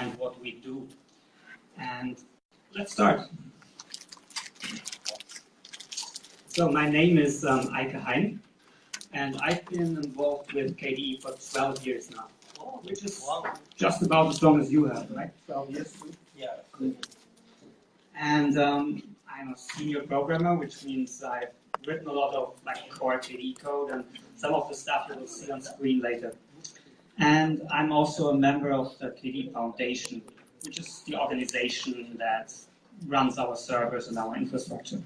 and what we do. And let's start. So my name is Eike Hein, and I've been involved with KDE for 12 years now, which is just about as long as you have, right? 12 years? Yeah. And I'm a senior programmer, which means I've written a lot of core KDE code and some of the stuff you will see on screen later. And I'm also a member of the KDE Foundation, which is the organization that runs our servers and our infrastructure.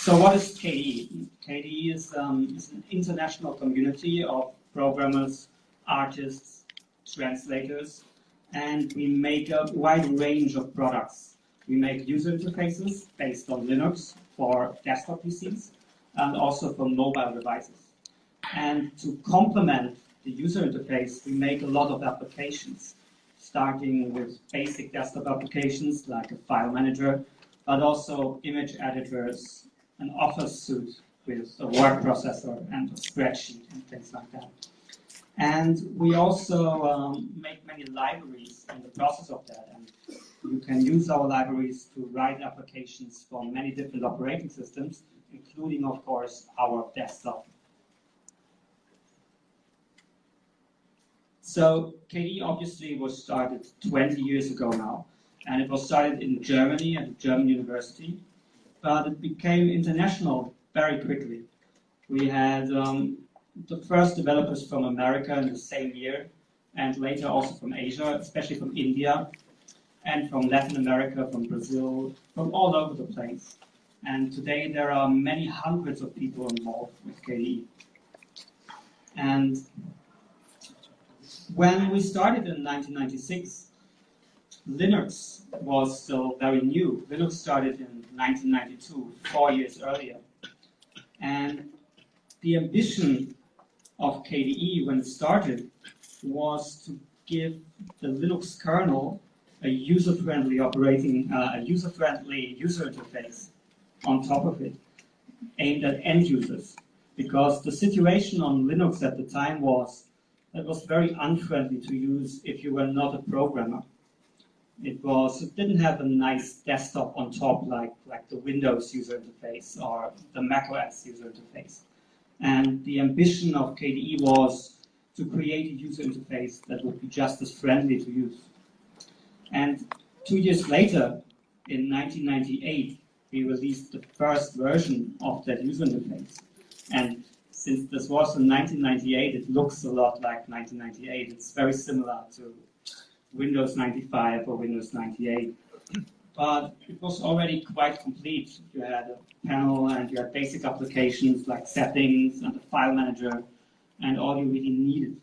So what is KDE? KDE is an international community of programmers, artists, translators, and we make a wide range of products. We make user interfaces based on Linux for desktop PCs and also for mobile devices. And to complement the user interface, we make a lot of applications, starting with basic desktop applications like a file manager, but also image editors, an Office suite with a word processor and a spreadsheet and things like that. And we also make many libraries in the process of that. And you can use our libraries to write applications for many different operating systems, including, of course, our desktop. So KDE obviously was started 20 years ago now, and it was started in Germany at a German university, but it became international very quickly. We had the first developers from America in the same year, and later also from Asia, especially from India, and from Latin America, from Brazil, from all over the place. And today there are many hundreds of people involved with KDE. And when we started in 1996, Linux was still very new. Linux started in 1992, 4 years earlier. And the ambition of KDE when it started was to give the Linux kernel a user-friendly user interface on top of it, aimed at end users. Because the situation on Linux at the time was that it was very unfriendly to use if you were not a programmer. It didn't have a nice desktop on top like the Windows user interface or the macOS user interface. And the ambition of KDE was to create a user interface that would be just as friendly to use. And 2 years later, in 1998, we released the first version of that user interface. And since this was in 1998, it looks a lot like 1998. It's very similar to Windows 95 or Windows 98. But it was already quite complete. You had a panel and you had basic applications like settings and a file manager and all you really needed.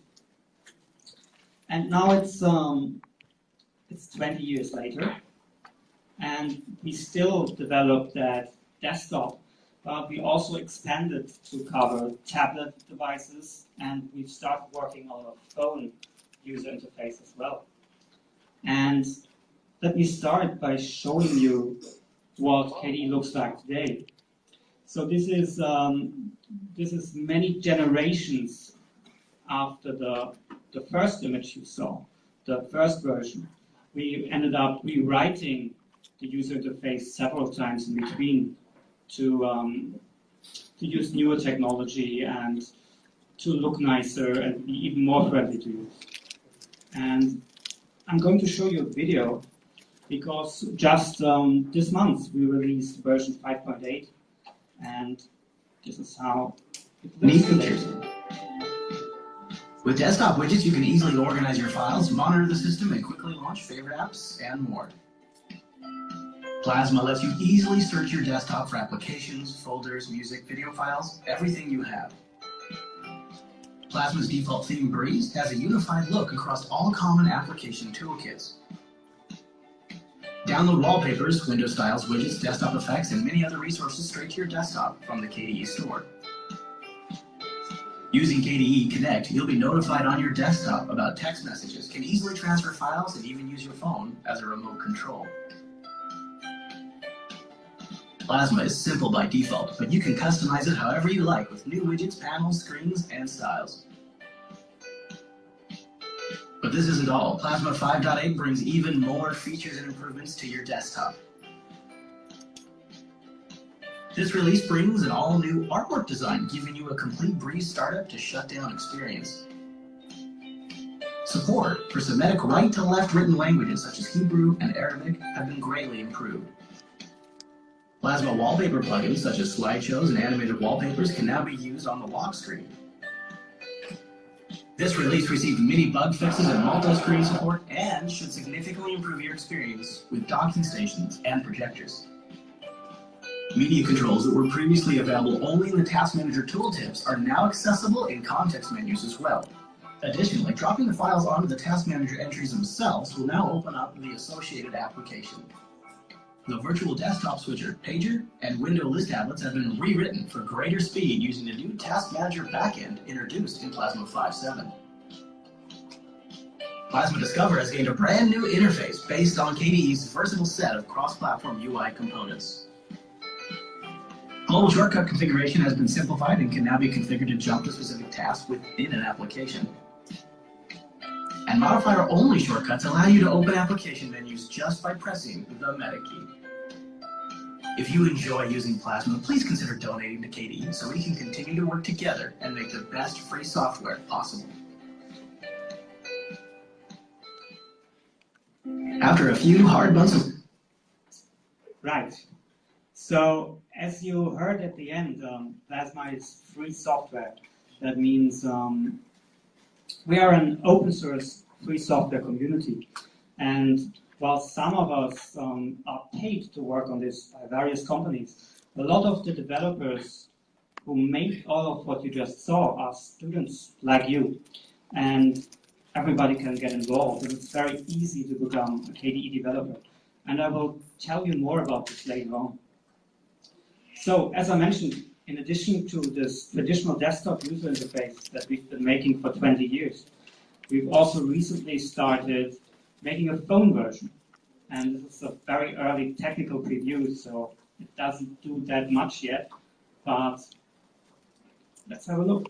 And now it's 20 years later, and we still develop that desktop, but we also expanded to cover tablet devices, and we've started working on a phone user interface as well. And let me start by showing you what KDE looks like today. So this is many generations after the first image you saw, the first version. We ended up rewriting the user interface several times in between to use newer technology and to look nicer and be even more friendly to use. And I'm going to show you a video because just this month we released version 5.8, and this is how it looks today. With desktop widgets, you can easily organize your files, monitor the system, and quickly launch favorite apps and more. Plasma lets you easily search your desktop for applications, folders, music, video files, everything you have. Plasma's default theme, Breeze, has a unified look across all common application toolkits. Download wallpapers, window styles, widgets, desktop effects, and many other resources straight to your desktop from the KDE store. Using KDE Connect, you'll be notified on your desktop about text messages, can easily transfer files, and even use your phone as a remote control. Plasma is simple by default, but you can customize it however you like with new widgets, panels, screens, and styles. But this isn't all. Plasma 5.8 brings even more features and improvements to your desktop. This release brings an all-new artwork design, giving you a complete breeze startup to shutdown experience. Support for Semitic right-to-left written languages such as Hebrew and Arabic have been greatly improved. Plasma wallpaper plugins such as slideshows and animated wallpapers can now be used on the lock screen. This release received many bug fixes and multi-screen support and should significantly improve your experience with docking stations and projectors. Media controls that were previously available only in the Task Manager tooltips are now accessible in context menus as well. Additionally, dropping the files onto the Task Manager entries themselves will now open up the associated application. The virtual desktop switcher, pager, and window list tablets have been rewritten for greater speed using the new Task Manager backend introduced in Plasma 5.7. Plasma Discover has gained a brand new interface based on KDE's versatile set of cross-platform UI components. Global shortcut configuration has been simplified and can now be configured to jump to specific tasks within an application. And modifier-only shortcuts allow you to open application menus just by pressing the meta key. If you enjoy using Plasma, please consider donating to KDE so we can continue to work together and make the best free software possible. After a few hard months of... Right. So, as you heard at the end, Plasma is free software. That means we are an open source free software community. And while some of us are paid to work on this by various companies, a lot of the developers who make all of what you just saw are students like you. And everybody can get involved, and it's very easy to become a KDE developer. And I will tell you more about this later on. So, as I mentioned, in addition to this traditional desktop user interface that we've been making for 20 years, we've also recently started making a phone version. And this is a very early technical preview, so it doesn't do that much yet, but let's have a look.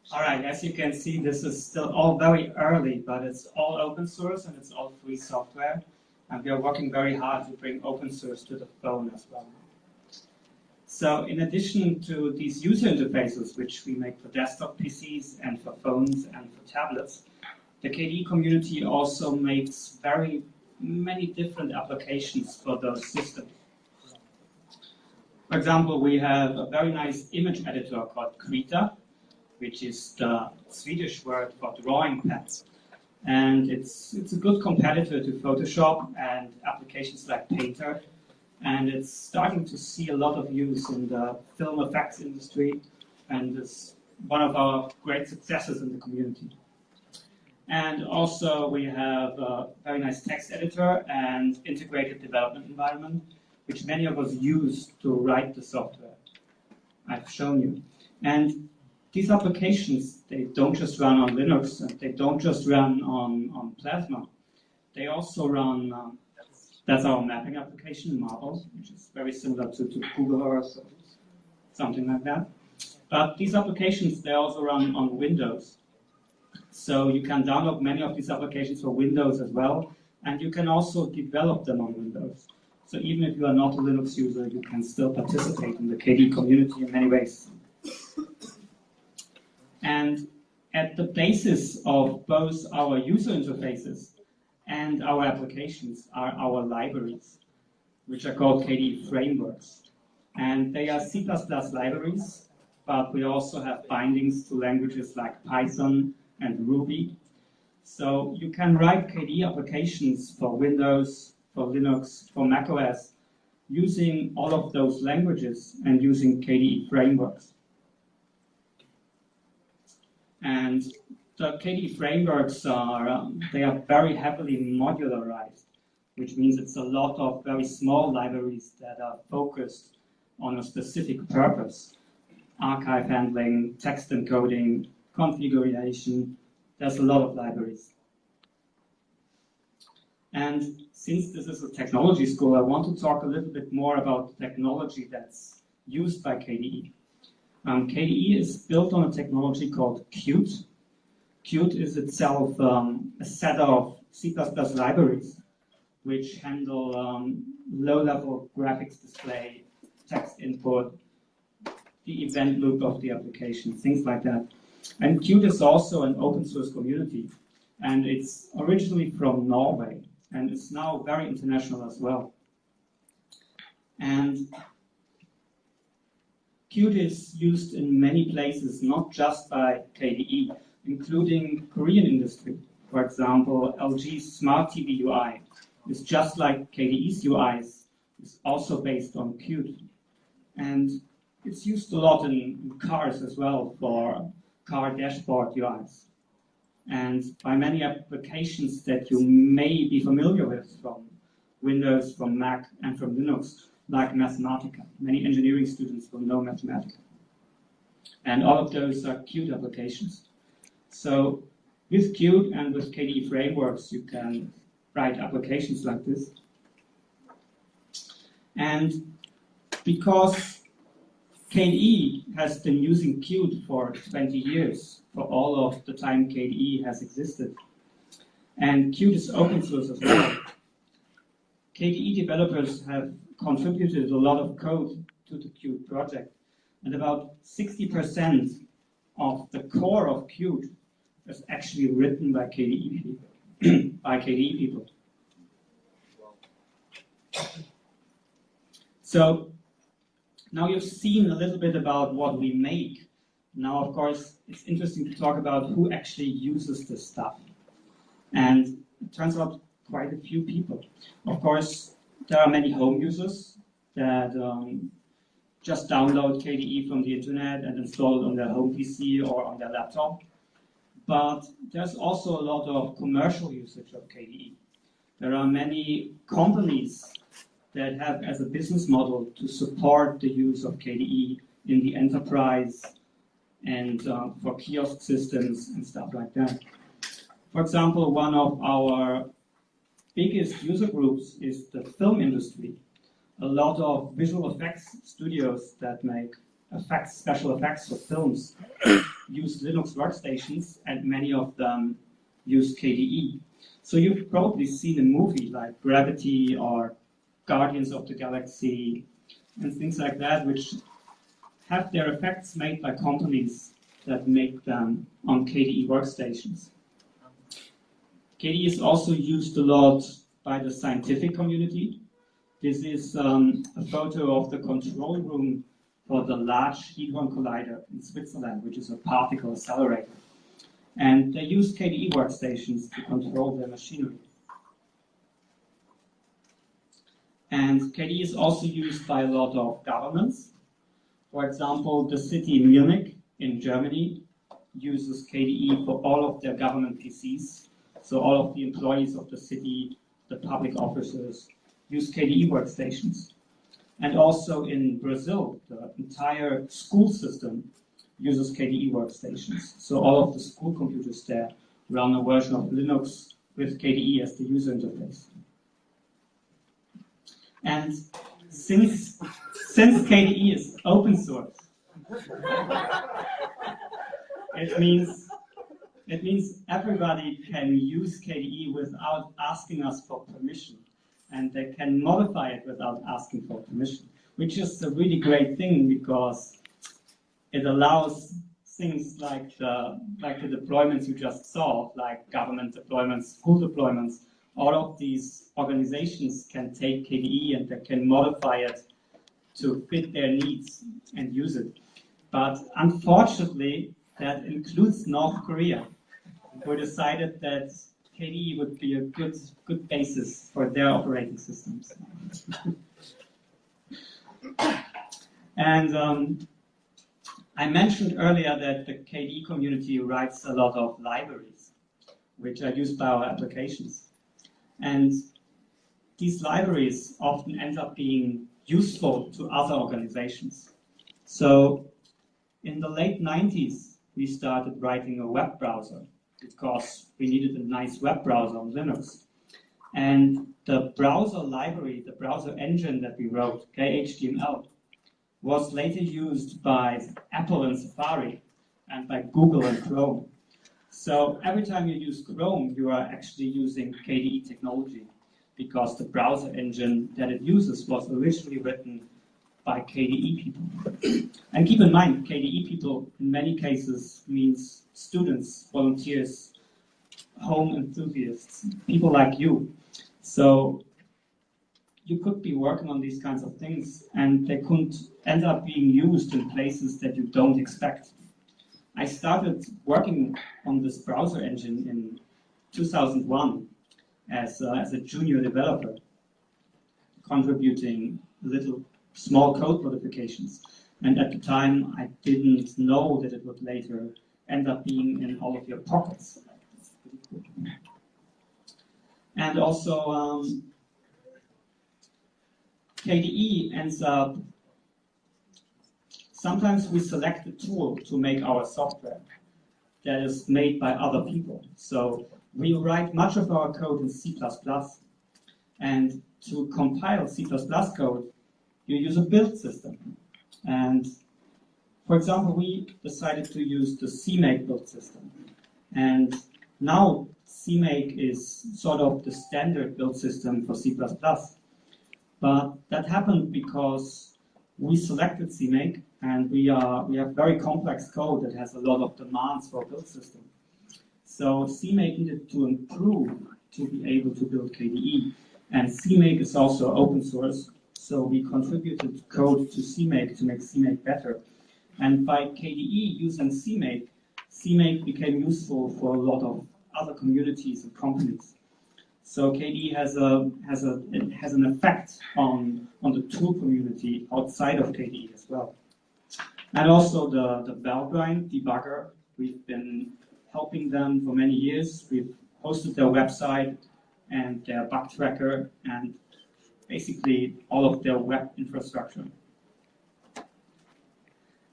All right, as you can see, this is still all very early, but it's all open source and it's all free software. And we are working very hard to bring open source to the phone as well. So in addition to these user interfaces, which we make for desktop PCs and for phones and for tablets, the KDE community also makes very many different applications for those systems. For example, we have a very nice image editor called Kde, which is the Swedish word for drawing pads. And it's a good competitor to Photoshop and applications like Painter. And it's starting to see a lot of use in the film effects industry, and is one of our great successes in the community. And also we have a very nice text editor and integrated development environment, which many of us use to write the software I've shown you. And these applications, they don't just run on Linux, and they don't just run on Plasma. They also run, that's our mapping application, Marble, which is very similar to Google Earth, or something like that. But these applications, they also run on Windows. So you can download many of these applications for Windows as well, and you can also develop them on Windows. So even if you are not a Linux user, you can still participate in the KDE community in many ways. And at the basis of both our user interfaces and our applications are our libraries, which are called KDE Frameworks. And they are C++ libraries, but we also have bindings to languages like Python and Ruby. So you can write KDE applications for Windows, for Linux, for macOS, using all of those languages and using KDE Frameworks. And the KDE frameworks they are very heavily modularized, which means it's a lot of very small libraries that are focused on a specific purpose. Archive handling, text encoding, configuration, there's a lot of libraries. And since this is a technology school, I want to talk a little bit more about the technology that's used by KDE. KDE is built on a technology called Qt. Qt is itself a set of C++ libraries which handle low-level graphics display, text input, the event loop of the application, things like that. And Qt is also an open source community, and it's originally from Norway, and it's now very international as well. And Qt is used in many places, not just by KDE, including Korean industry. For example, LG's Smart TV UI is just like KDE's UIs, it's also based on Qt. And it's used a lot in cars as well for car dashboard UIs. And by many applications that you may be familiar with from Windows, from Mac, and from Linux, like Mathematica. Many engineering students will know Mathematica. And all of those are Qt applications. So with Qt and with KDE frameworks, you can write applications like this. And because KDE has been using Qt for 20 years, for all of the time KDE has existed, and Qt is open source as well, KDE developers have contributed a lot of code to the Qt project, and about 60% of the core of Qt is actually written by KDE people. So now you've seen a little bit about what we make. Now, of course, it's interesting to talk about who actually uses this stuff. And it turns out quite a few people. Of course, there are many home users that just download KDE from the internet and install it on their home PC or on their laptop. But there's also a lot of commercial usage of KDE. There are many companies that have as a business model to support the use of KDE in the enterprise and for kiosk systems and stuff like that. For example, one of our biggest user groups is the film industry. a lot of visual effects studios that make special effects for films use Linux workstations, and many of them use KDE. So you've probably seen a movie like Gravity or Guardians of the Galaxy and things like that, which have their effects made by companies that make them on KDE workstations. KDE is also used a lot by the scientific community. This is a photo of the control room for the Large Hadron Collider in Switzerland, which is a particle accelerator. And they use KDE workstations to control their machinery. And KDE is also used by a lot of governments. For example, the city Munich in Germany uses KDE for all of their government PCs. So all of the employees of the city, the public officers, use KDE workstations. And also in Brazil, the entire school system uses KDE workstations. So all of the school computers there run a version of Linux with KDE as the user interface. And since KDE is open source, it means everybody can use KDE without asking us for permission. And they can modify it without asking for permission, which is a really great thing because it allows things like the deployments you just saw, like government deployments, school deployments. All of these organizations can take KDE and they can modify it to fit their needs and use it. But unfortunately, that includes North Korea, who decided that KDE would be a good basis for their operating systems. And I mentioned earlier that the KDE community writes a lot of libraries, which are used by our applications. And these libraries often end up being useful to other organizations. So in the late 90s, we started writing a web browser because we needed a nice web browser on Linux. And the browser library, the browser engine that we wrote, KHTML, was later used by Apple and Safari and by Google and Chrome. So every time you use Chrome, you are actually using KDE technology because the browser engine that it uses was originally written by KDE people. And keep in mind, KDE people in many cases means students, volunteers, home enthusiasts, people like you. So you could be working on these kinds of things and they could end up being used in places that you don't expect. I started working on this browser engine in 2001 as a junior developer, contributing little small code modifications. And at the time, I didn't know that it would later end up being in all of your pockets. That's pretty cool. And also, KDE ends up, sometimes we select a tool to make our software that is made by other people. So we write much of our code in C++. And to compile C++ code, you use a build system. And for example, we decided to use the CMake build system. And now CMake is sort of the standard build system for C++. But that happened because we selected CMake and we have very complex code that has a lot of demands for a build system. So CMake needed to improve to be able to build KDE. And CMake is also open source. So we contributed code to CMake to make CMake better. And by KDE using CMake, CMake became useful for a lot of other communities and companies. So KDE has an effect on the tool community outside of KDE as well. And also the Valgrind debugger, we've been helping them for many years. We've hosted their website and their bug tracker and basically all of their web infrastructure.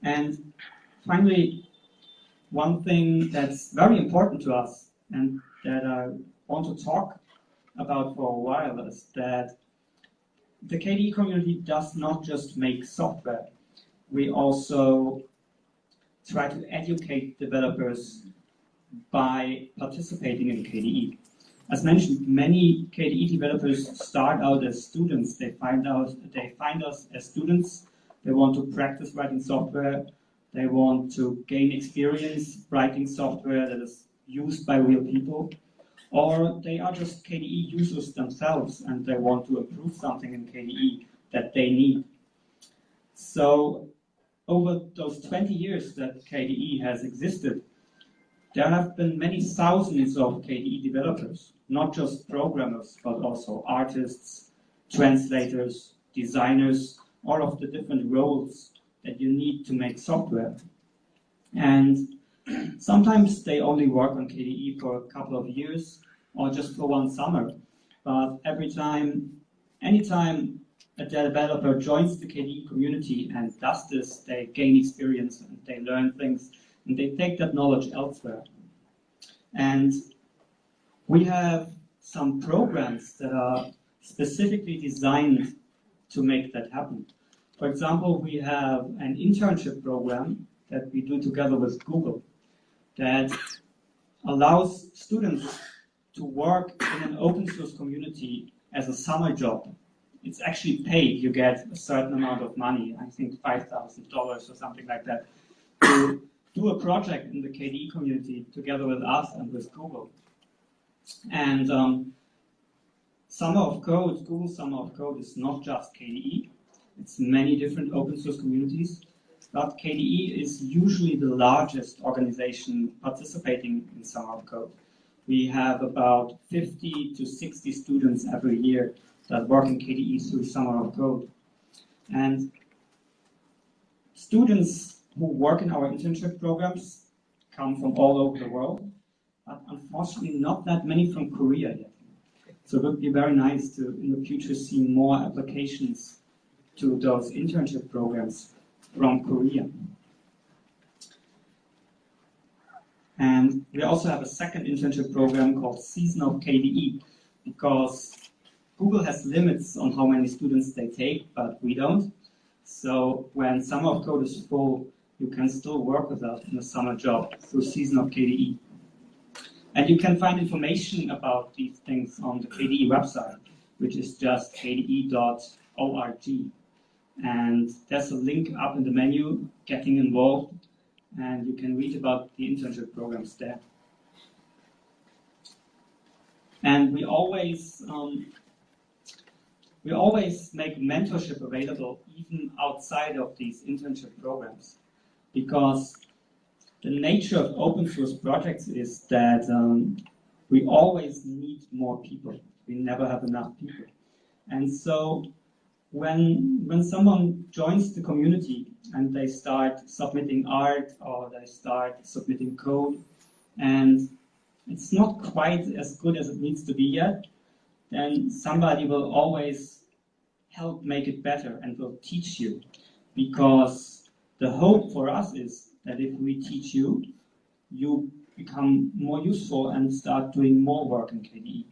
And finally, one thing that's very important to us and that I want to talk about for a while is that the KDE community does not just make software. We also try to educate developers by participating in KDE. As mentioned, many KDE developers start out as students. They find us as students. They want to practice writing software. They want to gain experience writing software that is used by real people. Or they are just KDE users themselves and they want to improve something in KDE that they need. So over those 20 years that KDE has existed, there have been many thousands of KDE developers, not just programmers, but also artists, translators, designers, all of the different roles that you need to make software. And sometimes they only work on KDE for a couple of years or just for one summer. But anytime a developer joins the KDE community and does this, they gain experience and they learn things and they take that knowledge elsewhere. And we have some programs that are specifically designed to make that happen. For example, we have an internship program that we do together with Google that allows students to work in an open source community as a summer job. It's actually paid. You get a certain amount of money, I think $5,000 or something like that, to do a project in the KDE community together with us and with Google. And Summer of Code, Google Summer of Code is not just KDE. It's many different open source communities. But KDE is usually the largest organization participating in Summer of Code. We have about 50 to 60 students every year that work in KDE through Summer of Code. And students who work in our internship programs come from all over the world, but unfortunately not that many from Korea yet. So it would be very nice to, in the future, see more applications to those internship programs from Korea. And we also have a second internship program called Season of KDE, because Google has limits on how many students they take, but we don't. So when Summer of Code is full, you can still work with us in a summer job through Season of KDE. And you can find information about these things on the KDE website, which is just kde.org. And there's a link up in the menu, Getting Involved, and you can read about the internship programs there. And we always make mentorship available even outside of these internship programs, because the nature of open source projects is that we always need more people. We never have enough people. And so when someone joins the community and they start submitting art or they start submitting code and it's not quite as good as it needs to be yet, then somebody will always help make it better and will teach you. Because the hope for us is that if we teach you, you become more useful and start doing more work in KDE.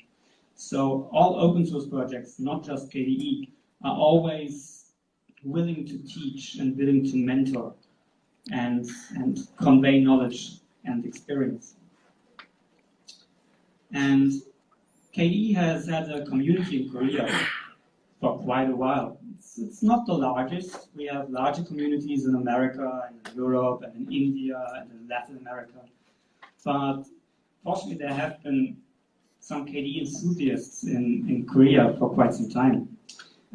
So all open source projects, not just KDE, are always willing to teach and willing to mentor and convey knowledge and experience. And KDE has had a community in Korea for quite a while. It's not the largest. We have larger communities in America and in Europe and in India and in Latin America. But fortunately, there have been some KDE enthusiasts in Korea for quite some time.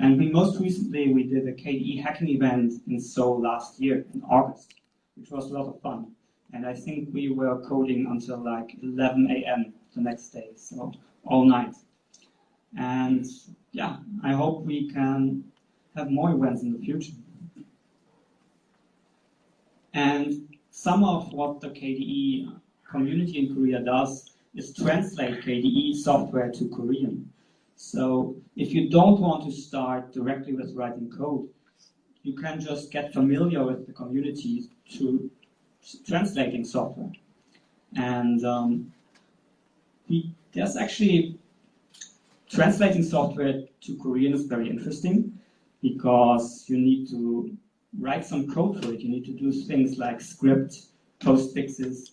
And most recently, we did a KDE hacking event in Seoul last year in August, which was a lot of fun. And I think we were coding until like 11 a.m. the next day, so all night. And yeah, I hope we can have more events in the future. And some of what the KDE community in Korea does is translate KDE software to Korean. So if you don't want to start directly with writing code, you can just get familiar with the community through translating software. And there's actually translating software to Korean is very interesting because you need to write some code for it. You need to do things like script, postfixes,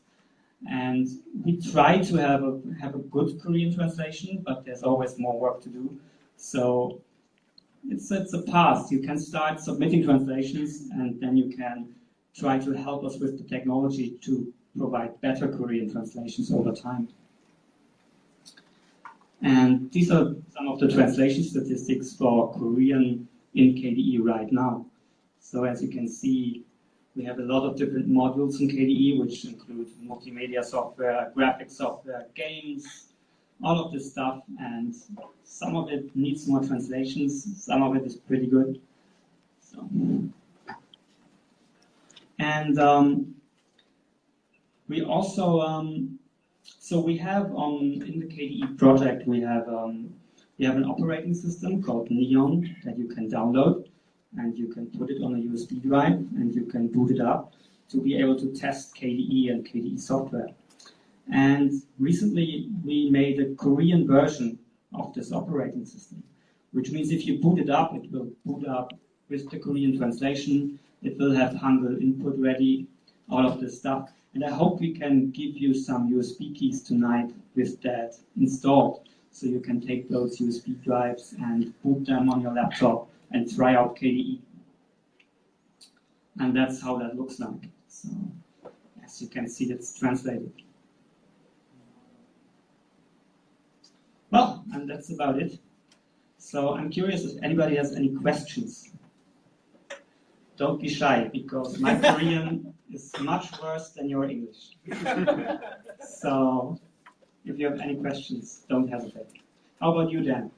and we try to have a good Korean translation, but there's always more work to do. So it's a path. You can start submitting translations, and then you can try to help us with the technology to provide better Korean translations over time. And these are some of the translation statistics for Korean in KDE right now. So as you can see, we have a lot of different modules in KDE, which include multimedia software, graphic software, games, all of this stuff, and some of it needs more translations, some of it is pretty good. So, and we also, so we have in the KDE project, we have an operating system called Neon that you can download, and you can put it on a USB drive, and you can boot it up to be able to test KDE and KDE software. And recently, we made a Korean version of this operating system, which means if you boot it up, it will boot up with the Korean translation. It will have Hangul input ready, all of this stuff. And I hope we can give you some USB keys tonight with that installed, so you can take those USB drives and boot them on your laptop and try out KDE. And that's how that looks like. So, as you can see, it's translated. Well, and that's about it. So I'm curious if anybody has any questions. Don't be shy, because my Korean is much worse than your English. So if you have any questions, don't hesitate. How about you, Dan?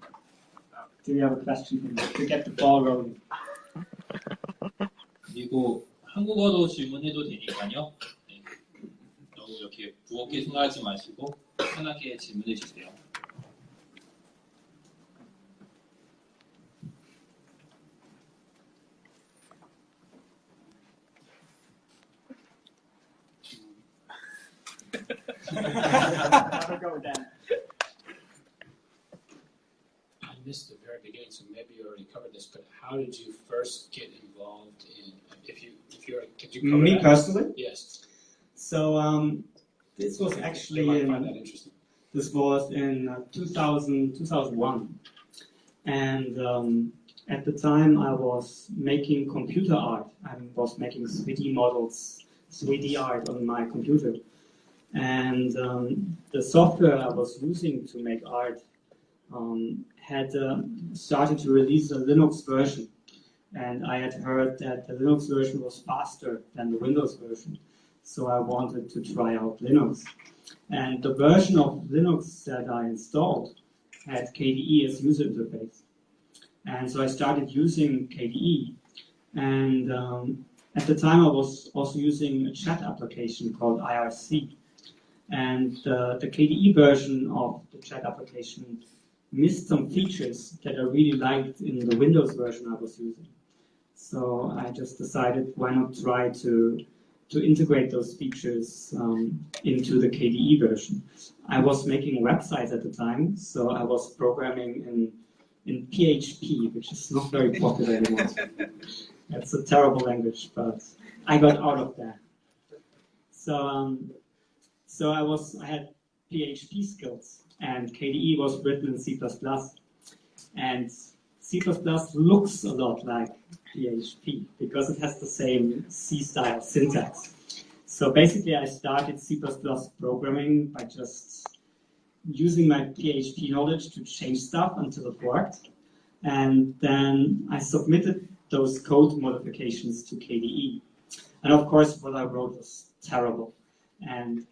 Do you have a question for me to get the ball rolling? 그리고 한국어로 질문해도 되니까요. 네. 너무 이렇게 무겁게 생각하지 마시고 편하게 질문해 주세요. Go, Dan. I missed the very beginning, so maybe you already covered this, but how did you first get involved in, could you cover Me that? personally? Yes. So this was actually I might find that interesting. This was in 2001, and at the time I was making computer art. I was making 3D models, 3D art on my computer, and the software I was using to make art had started to release a Linux version, and I had heard that the Linux version was faster than the Windows version, so I wanted to try out Linux. And the version of Linux that I installed had KDE as user interface, and so I started using KDE, and at the time I was also using a chat application called IRC, and the KDE version of the chat application missed some features that I really liked in the Windows version I was using. So I just decided, why not try to integrate those features into the KDE version. I was making websites at the time, so I was programming in PHP, which is not very popular anymore. That's a terrible language, but I got out of that. So I had PHP skills, and KDE was written in C++, and C++ looks a lot like PHP because it has the same C-style syntax. So basically I started C++ programming by just using my PHP knowledge to change stuff until it worked, and then I submitted those code modifications to KDE. And of course what I wrote was terrible, and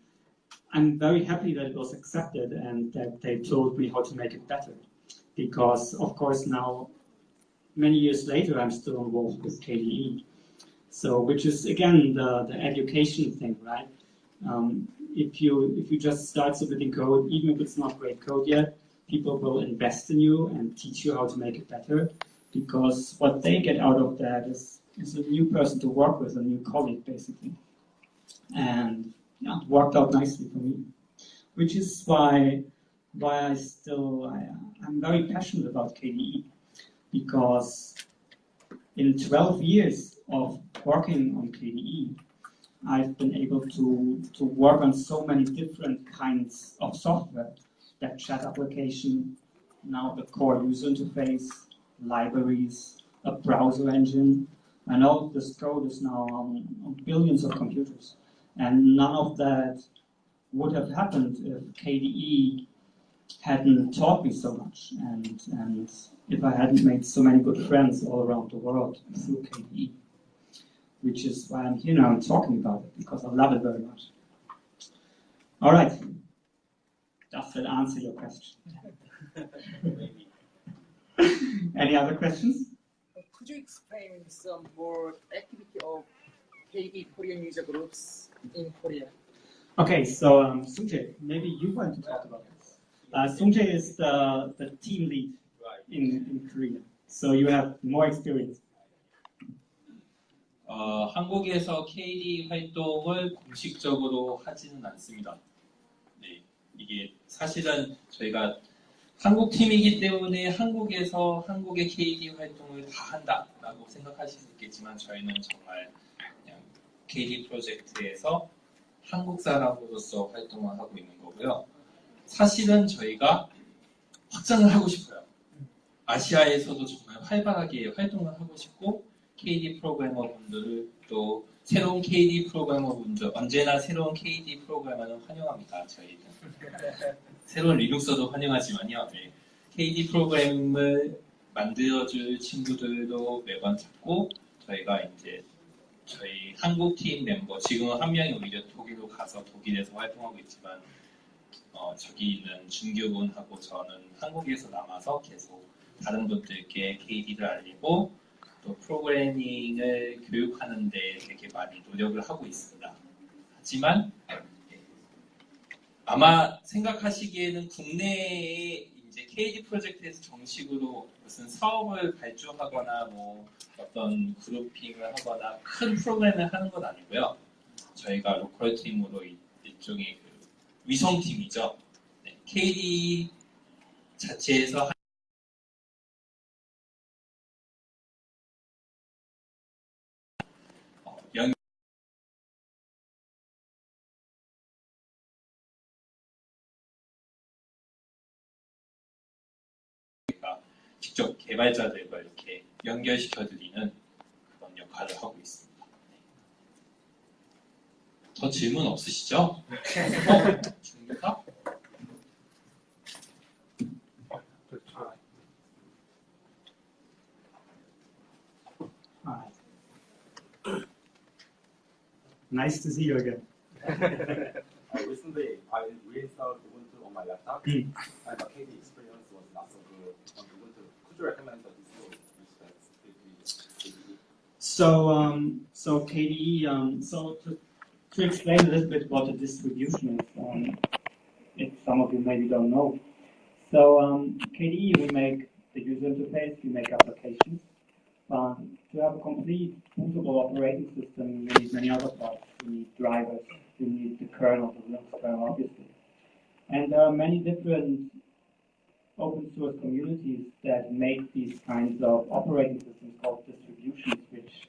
I'm very happy that it was accepted and that they told me how to make it better. Because, of course, now, many years later, I'm still involved with KDE. So, which is, again, the education thing, right? If you just start submitting code, even if it's not great code yet, people will invest in you and teach you how to make it better. Because what they get out of that is a new person to work with, a new colleague, basically. And yeah, it worked out nicely for me. Which is why why I'm very passionate about KDE, because in 12 years of working on KDE, I've been able to work on so many different kinds of software. That chat application, now the core user interface, libraries, a browser engine, and all this code is now on billions of computers. And none of that would have happened if KDE hadn't taught me so much, and if I hadn't made so many good friends all around the world through KDE. Which is why I'm here now and talking about it, because I love it very much. All right. Does that answer your question? Any other questions? Could you explain some more activity of KDE Korean user groups in Korea? Okay, so Sunjae, maybe you want to talk about this. Sunjae is the team lead in Korea, so you have more experience. 한국에서 KD 활동을 공식적으로 하지는 않습니다. 네, 이게 사실은 저희가 한국 팀이기 때문에 한국에서 한국의 KD 활동을 다 한다라고 생각하실 수 있겠지만 저희는 정말 그냥 KD 프로젝트에서 한국 사람으로서 활동을 하고 있는 거고요. 사실은 저희가 확장을 하고 싶어요. 아시아에서도 정말 활발하게 활동을 하고 싶고 KD 프로그래머 분들을 또 새로운 KD 프로그래머 분들 언제나 새로운 KD 프로그래머는 환영합니다. 저희는 새로운 리눅서도 환영하지만요. 네. KD 프로그램을 만들어줄 친구들도 매번 찾고 저희가 이제 저희 한국 팀 멤버 지금은 한 명이 오히려 독일로 가서 독일에서 활동하고 있지만 저기 있는 준규군하고 저는 한국에서 남아서 계속 다른 분들께 KD를 알리고 또 프로그래밍을 교육하는 데 되게 많이 노력을 하고 있습니다. 하지만 아마 생각하시기에는 국내에 이제 KD 프로젝트에서 정식으로 무슨 사업을 발주하거나 뭐 어떤 그룹핑을 하거나 큰 프로그램을 하는 건 아니고요. 저희가 로컬 팀으로 일종의 그 위성팀이죠. 네, KD 자체에서 직접 개발자들과 이렇게 연결시켜드리는 그런 역할을 하고 있습니다. 더 질문 없으시죠? 중요하? Nice to see you again. Recently, I reinstalled Ubuntu on my laptop, and the KD experience was not so good on Ubuntu. Could you recommend the distro which has KDE? So KDE. So to explain a little bit what a distribution is, if some of you maybe don't know. So KDE, we make the user interface, we make applications. To have a complete bootable operating system, you need many other parts. You need drivers, you need the kernel, the Linux kernel, obviously. And there are many different open source communities that make these kinds of operating systems called distributions, which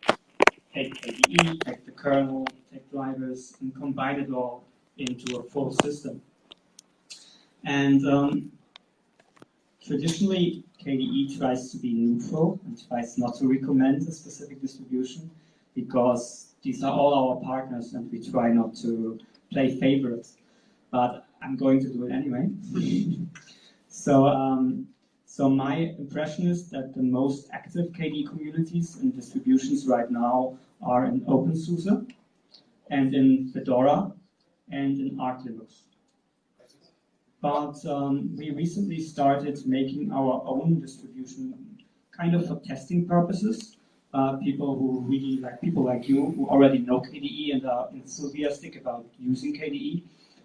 take KDE, take the kernel, take drivers, and combine it all into a full system. And traditionally, KDE tries to be neutral and tries not to recommend a specific distribution because these are all our partners and we try not to play favorites. But I'm going to do it anyway. So my impression is that the most active KDE communities and distributions right now are in OpenSUSE and in Fedora and in Arch Linux. But we recently started making our own distribution kind of for testing purposes. People who really like people like you who already know KDE and are enthusiastic about using KDE,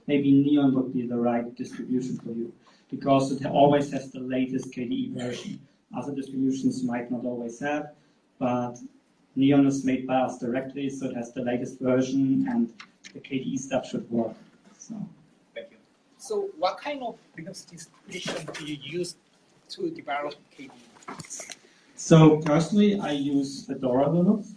maybe Neon would be the right distribution for you because it always has the latest KDE version. Other distributions might not always have, but Neon is made by us directly, so it has the latest version and the KDE stuff should work. So. Thank you. So what kind of Linux distribution do you use to develop KDE? So personally, I use Fedora Linux,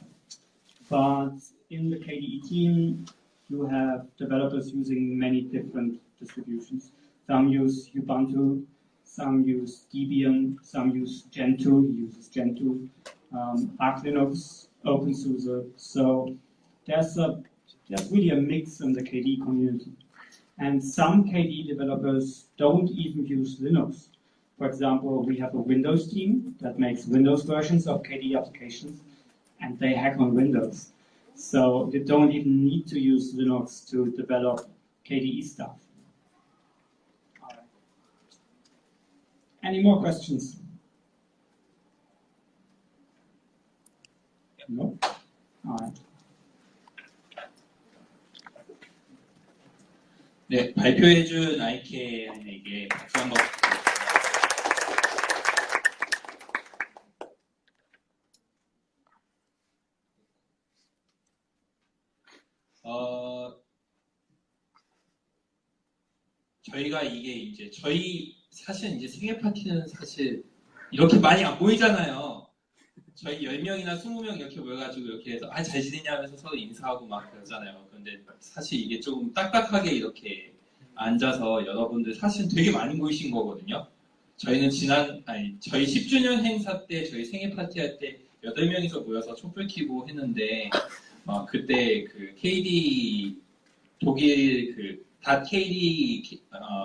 but in the KDE team, you have developers using many different distributions. Some use Ubuntu, some use Debian, some use Gentoo, he uses Gentoo, Arch Linux, OpenSUSE. So there's really a mix in the KDE community. And some KDE developers don't even use Linux. For example, we have a Windows team that makes Windows versions of KDE applications, and they hack on Windows. So you don't even need to use Linux to develop KDE stuff. All right. Any more questions? No? All right. 네, 발표해준 아이케 하인에게 박수 한번 저희가 이게 이제 사실 이제 생일 파티는 사실 이렇게 많이 안 보이잖아요. 저희 10명이나 20명 이렇게 모여가지고 이렇게 해서 잘 지내냐 하면서 서로 인사하고 막 그러잖아요. 근데 사실 이게 좀 딱딱하게 이렇게 앉아서 여러분들 사실 되게 많이 모이신 거거든요. 저희는 저희 10주년 행사 때 저희 생일 파티 할 때 8명이서 모여서 촛불 켜고 했는데 그때 그 KD 독일 그 .kd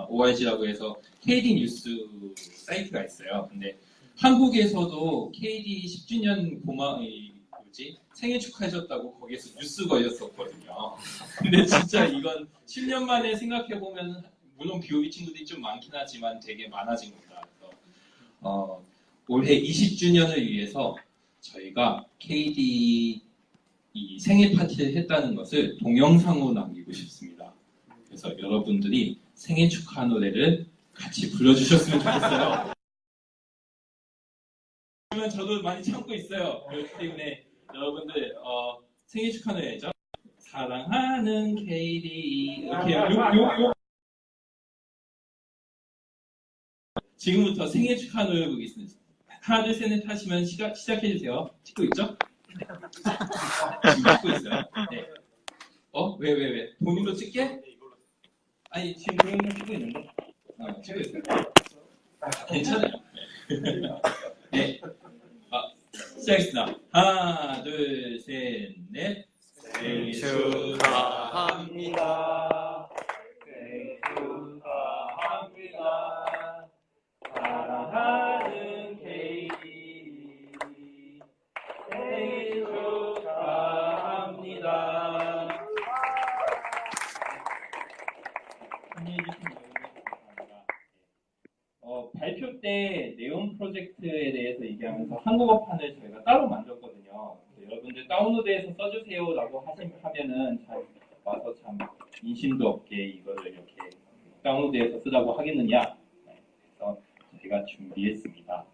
org라고 해서 KD 뉴스 사이트가 있어요. 근데 한국에서도 KD 10주년 생일 축하해줬다고 거기에서 뉴스 걸렸었거든요. 근데 진짜 이건 10년 만에 생각해보면 물론 BOB 친구들이 좀 많긴 하지만 되게 많아진 겁니다. 그래서 올해 20주년을 위해서 저희가 KD 이 생일 파티를 했다는 것을 동영상으로 남기고 싶습니다. 그래서 여러분들이 생일 축하 노래를 같이 불러주셨으면 좋겠어요. 그러면 저도 많이 참고 있어요. 그렇기 때문에 여러분들 생일 축하 노래죠. 사랑하는 KD 이렇게 지금부터 생일 축하 노래 보겠습니다. 하나 둘 셋 넷 하시면 시작해 주세요. 찍고 있죠? 지금 찍고 있어요. 네. 왜? 본인도 찍게? 아니 지금 동영상 찍고 있는데. 찍고 있어요. 괜찮아요. 네. 시작했습니다. 하나, 둘, 셋, 넷. 생일 축하합니다. 생일 축하합니다. 사랑하는 KD. 생일 축하합니다. 참여해주신 여러분 감사합니다. 발표 때 네온 프로젝트에 대해서 얘기하면서 한국어판을 저희가 따로 만들었거든요. 여러분들 다운로드해서 써주세요라고 하면은 잘 와서 참 인심도 없게 이거를 이렇게 다운로드해서 쓰라고 하겠느냐. 그래서 저희가 준비했습니다.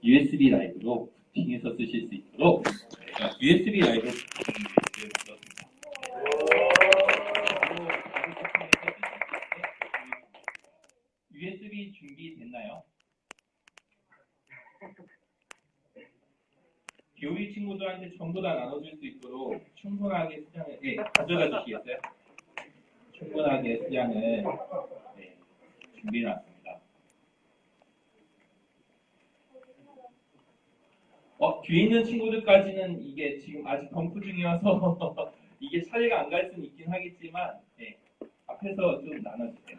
USB 라이브로 부팅해서 쓰실 수 있도록 저희가 USB 라이브 부팅을 만들었습니다. USB 준비됐나요? BOB 친구들한테 전부 다 나눠줄 수 있도록 충분하게 수량을 가져다 주시겠어요? 충분하게 수량을 준비해놨습니다. 뒤에 있는 친구들까지는 이게 지금 아직 덤프 중이어서 이게 차례가 안 갈 수는 있긴 하겠지만 앞에서 좀 나눠주세요.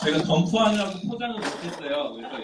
저희가 덤프하느라고 포장을 못했어요. 그래서